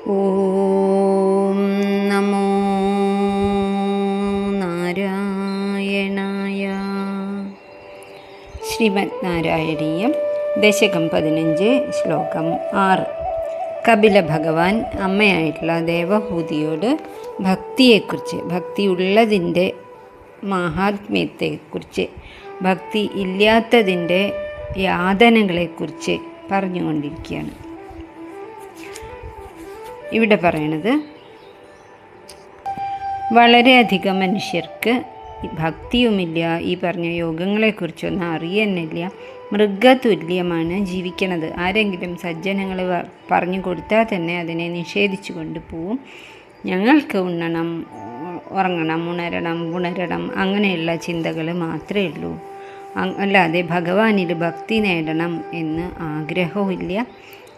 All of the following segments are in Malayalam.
ഓം നമോ നാരായണായ. ശ്രീമദ് നാരായണീയം ദശകം 15 ശ്ലോകം 6. കപില ഭഗവാൻ അമ്മയായിട്ടുള്ള ദേവഹൂതിയോട് ഭക്തിയെക്കുറിച്ച്, ഭക്തിയുള്ളതിൻ്റെ മഹാത്മ്യത്തെക്കുറിച്ച്, ഭക്തി ഇല്ലാത്തതിൻ്റെ യാതനകളെക്കുറിച്ച് പറഞ്ഞുകൊണ്ടിരിക്കുകയാണ്. ഇവിടെ പറയണത്, വളരെയധികം മനുഷ്യർക്ക് ഭക്തിയുമില്ല, ഈ പറഞ്ഞ യോഗങ്ങളെക്കുറിച്ചൊന്നും അറിയുന്നില്ല, മൃഗതുല്യമാണ് ജീവിക്കണത്. ആരെങ്കിലും സജ്ജനങ്ങൾ പറഞ്ഞു കൊടുത്താൽ തന്നെ അതിനെ നിഷേധിച്ചു കൊണ്ടുപോവും. ഞങ്ങൾക്ക് ഉണ്ണണം, ഉറങ്ങണം, ഉണരണം അങ്ങനെയുള്ള ചിന്തകൾ മാത്രമേ ഉള്ളൂ. അല്ലാതെ ഭഗവാനിൽ ഭക്തി നേടണം എന്ന് ആഗ്രഹവുമില്ല.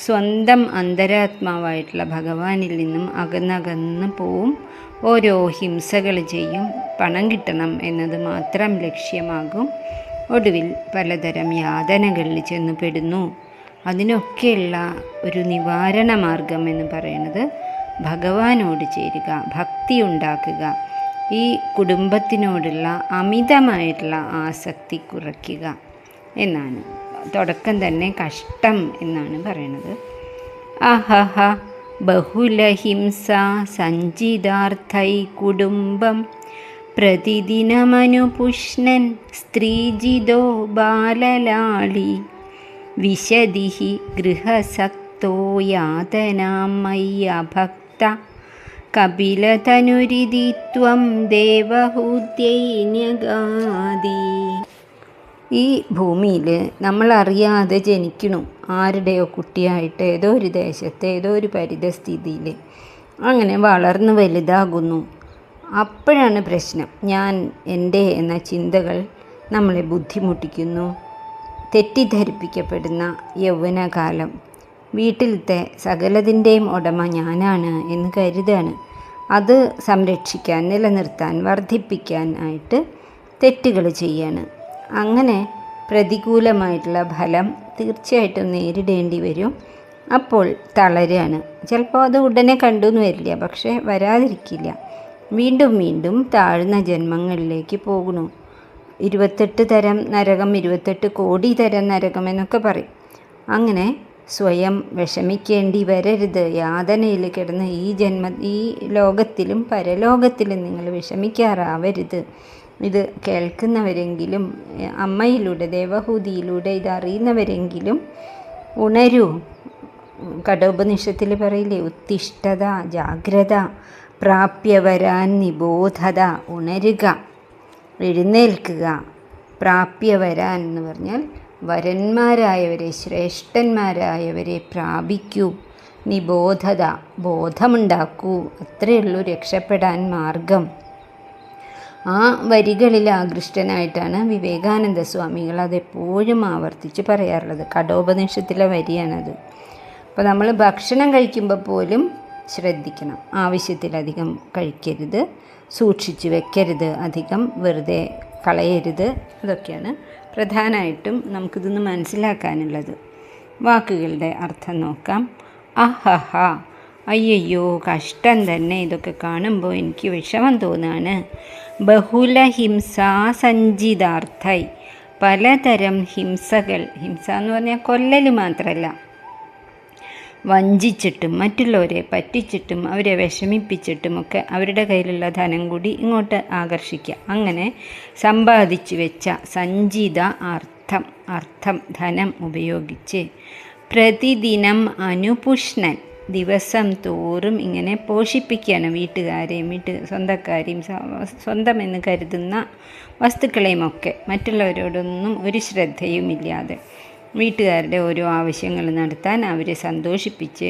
സ്വന്തം അന്തരാത്മാവായിട്ടുള്ള ഭഗവാനിൽ നിന്നും അകന്നകന്ന് പോവും. ഓരോ ഹിംസകൾ ചെയ്യും. പണം കിട്ടണം എന്നത് മാത്രം ലക്ഷ്യമാകും. ഒടുവിൽ പലതരം യാതനകളിൽ ചെന്ന് പെടുന്നു. അതിനൊക്കെയുള്ള ഒരു നിവാരണ മാർഗം എന്ന് പറയുന്നത് ഭഗവാനോട് ചേരുക, ഭക്തി ഉണ്ടാക്കുക, ഈ കുടുംബത്തിനോടുള്ള അമിതമായിട്ടുള്ള ആസക്തി കുറയ്ക്കുക എന്നാണ്. തുടക്കം തന്നെ കഷ്ടം എന്നാണ് പറയണത്. അഹഹ ബഹുലഹിംസ സഞ്ചിതാർത്ഥൈ കുടുംബം പ്രതിദിനമനുപുഷ്ണൻ സ്ത്രീജിതോ ബാലലാളി വിശദിഹി ഗൃഹസക്തോ യാതനാം മയ്യഭക്ത കപിലതനുരിതിത്വം ദേവഹൂത്യൈ ന്യഗാദി. ഈ ഭൂമിയിൽ നമ്മളറിയാതെ ജനിക്കണു, ആരുടെയോ കുട്ടിയായിട്ട്, ഏതോ ഒരു ദേശത്ത്, ഏതോ ഒരു പരിതസ്ഥിതിയിൽ. അങ്ങനെ വളർന്ന് വലുതാകുന്നു. അപ്പോഴാണ് പ്രശ്നം. ഞാൻ, എൻ്റെ എന്ന ചിന്തകൾ നമ്മളെ ബുദ്ധിമുട്ടിക്കുന്നു. തെറ്റിദ്ധരിപ്പിക്കപ്പെടുന്ന യൗവനകാലം, വീട്ടിലത്തെ സകലതിൻ്റെയും ഉടമ ഞാനാണ് എന്ന് കരുതാണ്. അത് സംരക്ഷിക്കാൻ, നിലനിർത്താൻ, വർദ്ധിപ്പിക്കാനായിട്ട് തെറ്റുകൾ ചെയ്യാണ്. അങ്ങനെ പ്രതികൂലമായിട്ടുള്ള ഫലം തീർച്ചയായിട്ടും നേരിടേണ്ടി വരും. അപ്പോൾ തളരുകയാണ്. ചിലപ്പോൾ അത് ഉടനെ കണ്ടുവെന്ന് വരില്ല, പക്ഷേ വരാതിരിക്കില്ല. വീണ്ടും വീണ്ടും താഴ്ന്ന ജന്മങ്ങളിലേക്ക് പോകുന്നു. 28 തരം നരകം, 28 കോടി തരം നരകം എന്നൊക്കെ പറയും. അങ്ങനെ സ്വയം വിഷമിക്കേണ്ടി വരരുത്. യാതനയിൽ കിടന്ന് ഈ ലോകത്തിലും പരലോകത്തിലും നിങ്ങൾ വിഷമിക്കാറാവരുത്. ഇത് കേൾക്കുന്നവരെങ്കിലും, അമ്മയിലൂടെ, ദേവഹൂതിയിലൂടെ ഇതറിയുന്നവരെങ്കിലും ഉണരൂ. കഠോപനിഷത്തിൽ പറയില്ലേ, ഉത്തിഷ്ഠത, ജാഗ്രത, പ്രാപ്യവരാൻ നിബോധത. ഉണരുക, എഴുന്നേൽക്കുക. പ്രാപ്യവരാൻ എന്ന് പറഞ്ഞാൽ വരന്മാരായവരെ, ശ്രേഷ്ഠന്മാരായവരെ പ്രാപിക്കൂ. നിബോധത, ബോധമുണ്ടാക്കൂ. അത്രയേ ഉള്ളൂ രക്ഷപ്പെടാൻ മാർഗം. ആ വരികളിൽ ആകൃഷ്ടനായിട്ടാണ് വിവേകാനന്ദ സ്വാമികൾ അതെപ്പോഴും ആവർത്തിച്ച് പറയാറുള്ളത്. കഠോപനിഷത്തിലെ വരിയാണത്. അപ്പോൾ നമ്മൾ ഭക്ഷണം കഴിക്കുമ്പോൾ പോലും ശ്രദ്ധിക്കണം. ആവശ്യത്തിലധികം കഴിക്കരുത്, സൂക്ഷിച്ച് വെക്കരുത്, അധികം വെറുതെ കളയരുത്. അതൊക്കെയാണ് പ്രധാനമായിട്ടും നമുക്കിതൊന്ന് മനസ്സിലാക്കാനുള്ളത്. വാക്കുകളുടെ അർത്ഥം നോക്കാം. അഹഹ, അയ്യോ കഷ്ടം തന്നെ, ഇതൊക്കെ കാണുമ്പോൾ എനിക്ക് വിഷമം തോന്നാണ്. ബഹുലഹിംസാ സഞ്ചിതാർത്ഥൈ, പലതരം ഹിംസകൾ. ഹിംസ എന്ന് പറഞ്ഞാൽ കൊല്ലൽ മാത്രമല്ല, വഞ്ചിച്ചിട്ടും മറ്റുള്ളവരെ പറ്റിച്ചിട്ടും അവരെ വിഷമിപ്പിച്ചിട്ടുമൊക്കെ അവരുടെ കയ്യിലുള്ള ധനം കൂടി ഇങ്ങോട്ട് ആകർഷിക്കുക. അങ്ങനെ സമ്പാദിച്ചു വെച്ച സഞ്ചിത അർത്ഥം ധനം ഉപയോഗിച്ച് പ്രതിദിനം അനുപുഷ്ണൻ, ദിവസം തോറും ഇങ്ങനെ പോഷിപ്പിക്കുകയാണ് വീട്ടുകാരെയും സ്വന്തക്കാരെയും സ്വന്തം എന്ന് കരുതുന്ന വസ്തുക്കളെയുമൊക്കെ. മറ്റുള്ളവരോടൊന്നും ഒരു ശ്രദ്ധയുമില്ലാതെ വീട്ടുകാരുടെ ഓരോ ആവശ്യങ്ങൾ നടത്താൻ, അവരെ സന്തോഷിപ്പിച്ച്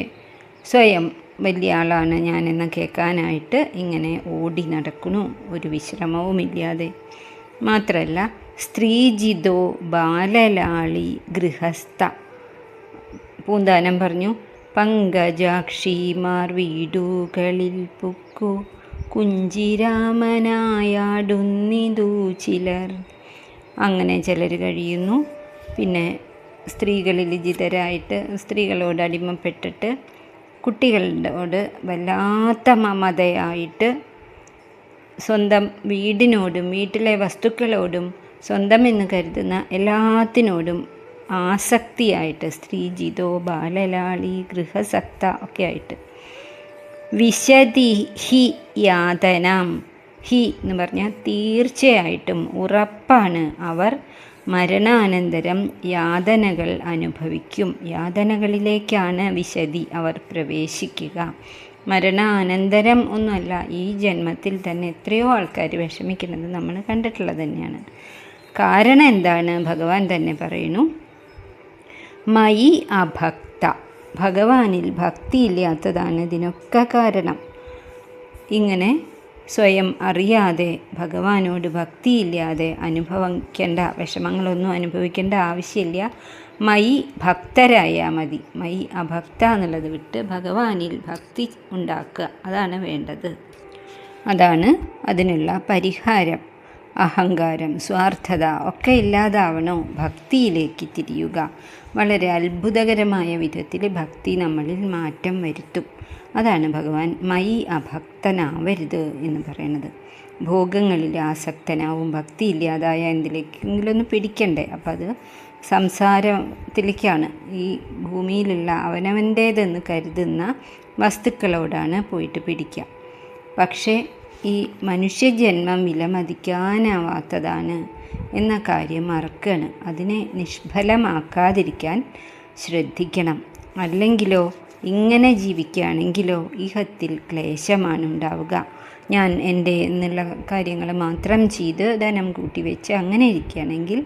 സ്വയം വലിയ ആളാണ് ഞാനെന്ന് കേൾക്കാനായിട്ട് ഇങ്ങനെ ഓടി നടക്കണു, ഒരു വിശ്രമവുമില്ലാതെ. മാത്രമല്ല, സ്ത്രീജിതോ ബാലലാളി ഗൃഹസ്ഥ. പൂന്താനം പറഞ്ഞു, പങ്കജാക്ഷിമാർ വീടുകളിൽ പുക്കു കുഞ്ചിരാമനായാടുന്നിതു ചിലർ. അങ്ങനെ ചിലർ കഴിയുന്നു. പിന്നെ സ്ത്രീകളിൽ ജിതരായിട്ട് സ്ത്രീകളോട് അടിമപ്പെട്ടിട്ട് കുട്ടികളോട് വല്ലാത്ത മമതയായിട്ട് സ്വന്തം വീടിനോടും വീട്ടിലെ വസ്തുക്കളോടും സ്വന്തമെന്ന് കരുതുന്ന എല്ലാത്തിനോടും ആസക്തിയായിട്ട് സ്ത്രീജിതോ ബാലലാളി ഗൃഹസക്ത ഒക്കെ ആയിട്ട് വിശതി ഹി യാതനാം, ഹി എന്ന് പറഞ്ഞാൽ തീർച്ചയായിട്ടും ഉറപ്പാണ് അവർ മരണാനന്തരം യാതനകൾ അനുഭവിക്കും. യാതനകളിലേക്കാണ് വിശതി അവർ പ്രവേശിക്കുക. മരണാനന്തരം ഒന്നുമല്ല, ഈ ജന്മത്തിൽ തന്നെ എത്രയോ ആൾക്കാർ വിഷമിക്കുന്നത് നമ്മൾ കണ്ടിട്ടുള്ളത് തന്നെയാണ്. കാരണം എന്താണ്? ഭഗവാൻ തന്നെ പറയുന്നു, മയി അഭക്ത, ഭഗവാനിൽ ഭക്തിയില്ലാത്തതാണ് ഇതിനൊക്കെ കാരണം. ഇങ്ങനെ സ്വയം അറിയാതെ ഭഗവാനോട് ഭക്തിയില്ലാതെ അനുഭവിക്കേണ്ട വിഷമങ്ങളൊന്നും അനുഭവിക്കേണ്ട ആവശ്യമില്ല. മയി ഭക്തരായാൽ മതി. മയി അഭക്ത എന്നുള്ളത് വിട്ട് ഭഗവാനിൽ ഭക്തി ഉണ്ടാക്കുക, അതാണ് വേണ്ടത്. അതാണ് അതിനുള്ള പരിഹാരം. അഹങ്കാരം, സ്വാർത്ഥത ഒക്കെ ഇല്ലാതാവണോ? ഭക്തിയിലേക്ക് തിരിയുക. വളരെ അത്ഭുതകരമായ വിധത്തിൽ ഭക്തി നമ്മളിൽ മാറ്റം വരുത്തും. അതാണ് ഭഗവാൻ മയി അഭക്തനാവരുത് എന്ന് പറയുന്നത്. ഭോഗങ്ങളിൽ ആസക്തനാവും. ഭക്തി ഇല്ലാതായ എന്തിലേക്കെങ്കിലും ഒന്ന് പിടിക്കണ്ടേ? അപ്പം അത് സംസാരത്തിലേക്കാണ്. ഈ ഭൂമിയിലുള്ള അവനവൻ്റേതെന്ന് കരുതുന്ന വസ്തുക്കളോടാണ് പോയിട്ട് പിടിക്കുക. പക്ഷേ ഈ മനുഷ്യജന്മം വിലമതിക്കാനാവാത്തതാണ് എന്ന കാര്യം മറക്കുകയാണ്. അതിനെ നിഷ്ഫലമാക്കാതിരിക്കാൻ ശ്രദ്ധിക്കണം. അല്ലെങ്കിലോ ഇങ്ങനെ ജീവിക്കുകയാണെങ്കിലോ ഇഹത്തിൽ ക്ലേശമാണ് ഉണ്ടാവുക. ഞാൻ എൻ്റെ എന്നുള്ള കാര്യങ്ങൾ മാത്രം ചെയ്ത് ധനം കൂട്ടി വെച്ച് അങ്ങനെ ഇരിക്കുകയാണെങ്കിൽ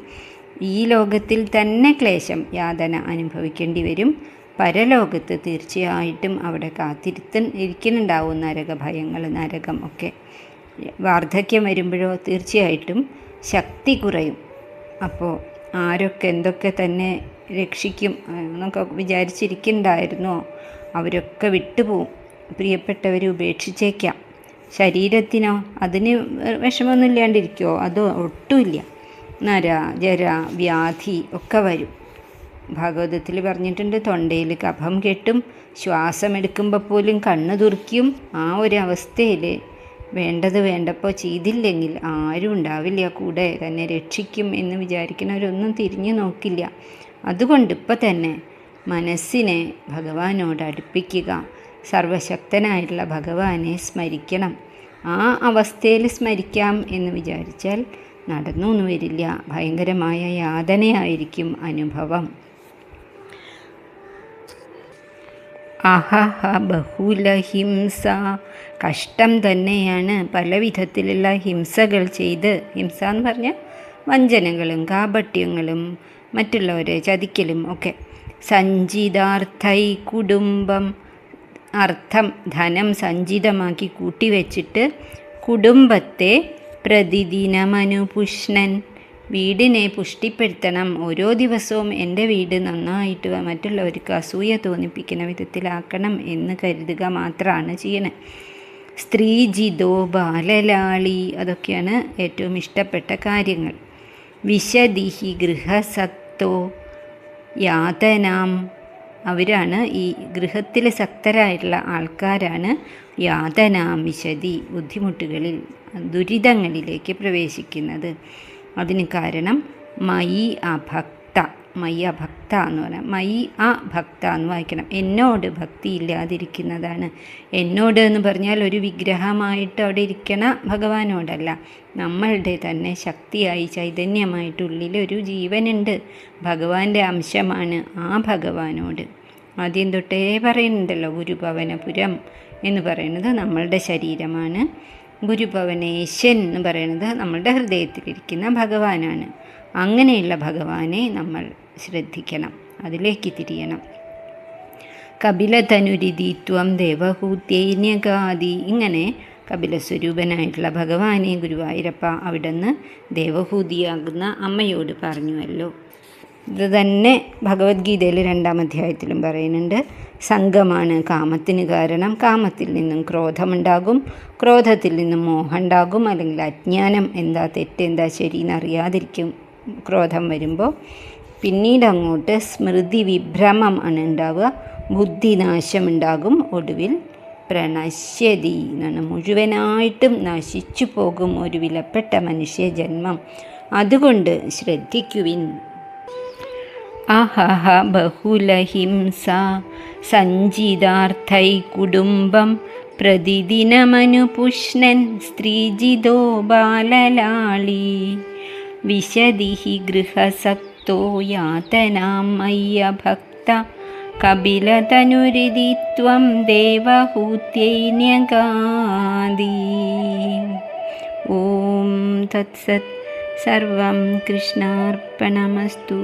ഈ ലോകത്തിൽ തന്നെ ക്ലേശം, യാതന അനുഭവിക്കേണ്ടി വരും. പരലോകത്ത് തീർച്ചയായിട്ടും അവിടെ ഇരിക്കുന്നുണ്ടാവും നരകഭയങ്ങൾ, നരകം ഒക്കെ. വാർദ്ധക്യം വരുമ്പോഴോ തീർച്ചയായിട്ടും ശക്തി കുറയും. അപ്പോൾ ആരൊക്കെ എന്തൊക്കെ തന്നെ രക്ഷിക്കും എന്നൊക്കെ വിചാരിച്ചിരിക്കുന്നുണ്ടായിരുന്നോ അവരൊക്കെ വിട്ടുപോകും. പ്രിയപ്പെട്ടവർ ഉപേക്ഷിച്ചേക്കാം. ശരീരത്തിനോ അതിന് വിഷമമൊന്നും ഇല്ലാണ്ടിരിക്കുമോ? അത് ഒട്ടുമില്ല. നര, ജര, വ്യാധി ഒക്കെ വരും. ഭാഗവതത്തിൽ പറഞ്ഞിട്ടുണ്ട്, തൊണ്ടയിൽ കഫം കെട്ടും, ശ്വാസമെടുക്കുമ്പോൾ പോലും കണ്ണ് തുറക്കും. ആ ഒരു അവസ്ഥയിൽ വേണ്ടത് വേണ്ടപ്പോൾ ചെയ്തില്ലെങ്കിൽ ആരും ഉണ്ടാവില്ല കൂടെ തന്നെ രക്ഷിക്കും എന്ന് വിചാരിക്കുന്നവരൊന്നും തിരിഞ്ഞു നോക്കില്ല. അതുകൊണ്ട് ഇപ്പം തന്നെ മനസ്സിനെ ഭഗവാനോട് അടുപ്പിക്കുക. സർവശക്തനായിട്ടുള്ള ഭഗവാനെ സ്മരിക്കണം. ആ അവസ്ഥയിൽ സ്മരിക്കാം എന്ന് വിചാരിച്ചാൽ നടന്നൊന്നും വരില്ല. ഭയങ്കരമായ യാതനയായിരിക്കും അനുഭവം. അഹഹ ബഹുലഹിംസ, കഷ്ടം തന്നെയാണ്. പല വിധത്തിലുള്ള ഹിംസകൾ ചെയ്ത്, ഹിംസ എന്ന് പറഞ്ഞാൽ വഞ്ചനകളും കാപട്യങ്ങളും മറ്റുള്ളവരെ ചതിക്കലും ഒക്കെ. സഞ്ചിതാർത്ഥൈ കുടുംബം, അർത്ഥം ധനം സഞ്ചിതമാക്കി കൂട്ടിവെച്ചിട്ട് കുടുംബത്തെ പ്രതിദിനമനുപുഷ്ണൻ, വീടിനെ പുഷ്ടിപ്പെടുത്തണം. ഓരോ ദിവസവും എൻ്റെ വീട് നന്നായിട്ട് മറ്റുള്ളവർക്ക് അസൂയ തോന്നിപ്പിക്കുന്ന വിധത്തിലാക്കണം എന്ന് കരുതുക മാത്രമാണ് ചെയ്യണത്. സ്ത്രീജിതോ ബാലലാളി, അതൊക്കെയാണ് ഏറ്റവും ഇഷ്ടപ്പെട്ട കാര്യങ്ങൾ. വിശദിഹി ഗൃഹസക്തോ യാതനാം, അവരാണ് ഈ ഗൃഹത്തിൽ സക്തരായിട്ടുള്ള ആൾക്കാരാണ് യാതനാം വിശദി, ബുദ്ധിമുട്ടുകളിൽ ദുരിതങ്ങളിലേക്ക് പ്രവേശിക്കുന്നത്. അതിന് കാരണം മയി അഭക്ത, മയി അഭക്ത എന്ന് പറയാം. മയി അഭക്ത എന്ന് വായിക്കണം. എന്നോട് ഭക്തി ഇല്ലാതിരിക്കുന്നതാണ്. എന്നോട് എന്ന് പറഞ്ഞാൽ ഒരു വിഗ്രഹമായിട്ട് അവിടെ ഇരിക്കണ ഭഗവാനോടല്ല, നമ്മളുടെ തന്നെ ശക്തിയായി ചൈതന്യമായിട്ടുള്ളിൽ ഒരു ജീവനുണ്ട്, ഭഗവാന്റെ അംശമാണ്. ആ ഭഗവാനോട് ആദ്യം തൊട്ടേ പറയുന്നുണ്ടല്ലോ, ഗുരുഭവനപുരം എന്ന് പറയുന്നത് നമ്മളുടെ ശരീരമാണ്. ഗുരുഭവനേശൻ എന്ന് പറയുന്നത് നമ്മളുടെ ഹൃദയത്തിലിരിക്കുന്ന ഭഗവാനാണ്. അങ്ങനെയുള്ള ഭഗവാനെ നമ്മൾ ശ്രദ്ധിക്കണം, അതിലേക്ക് തിരിയണം. കപിലതനുരിതിത്വം ദേവഹൂത്യൈന്യകാദി, ഇങ്ങനെ കപിലസ്വരൂപനായിട്ടുള്ള ഭഗവാനെ ഗുരുവായൂരപ്പ അവിടുന്ന് ദേവഹൂതിയാകുന്ന അമ്മയോട് പറഞ്ഞുവല്ലോ. ഇത് തന്നെ ഭഗവത്ഗീതയിൽ 2-ാം അധ്യായത്തിലും പറയുന്നുണ്ട്. സംഘമാണ് കാമത്തിന് കാരണം. കാമത്തിൽ നിന്നും ക്രോധമുണ്ടാകും, ക്രോധത്തിൽ നിന്നും മോഹം ഉണ്ടാകും, അല്ലെങ്കിൽ അജ്ഞാനം, എന്താ തെറ്റ് എന്താ ശരി എന്നറിയാതിരിക്കും ക്രോധം വരുമ്പോൾ. പിന്നീട് അങ്ങോട്ട് സ്മൃതി വിഭ്രമം ആണ് ഉണ്ടാവുക. ബുദ്ധിനാശമുണ്ടാകും. ഒടുവിൽ പ്രണശ്യതി എന്നാണ്, മുഴുവനായിട്ടും നശിച്ചു പോകും ഒരു വിലപ്പെട്ട മനുഷ്യജന്മം. അതുകൊണ്ട് ശ്രദ്ധിക്കുവിൻ. അഹഹ ബഹുലഹിംസ സഞ്ചിതാർത്ഥൈ കുടുംബം പ്രതിദിനമനുപുഷ്ണൻ സ്ത്രീജിതോ ബാലലാളി വിശദിഃ ഗൃഹസക്തോ യാതനാം മയ്യഭക്ത കപിലതനുരിതി ത്വം ദേവഹൂത്യൈന്യഗാദി. ഓം തത്സത്. സർവം കൃഷ്ണാർപ്പണമസ്തു.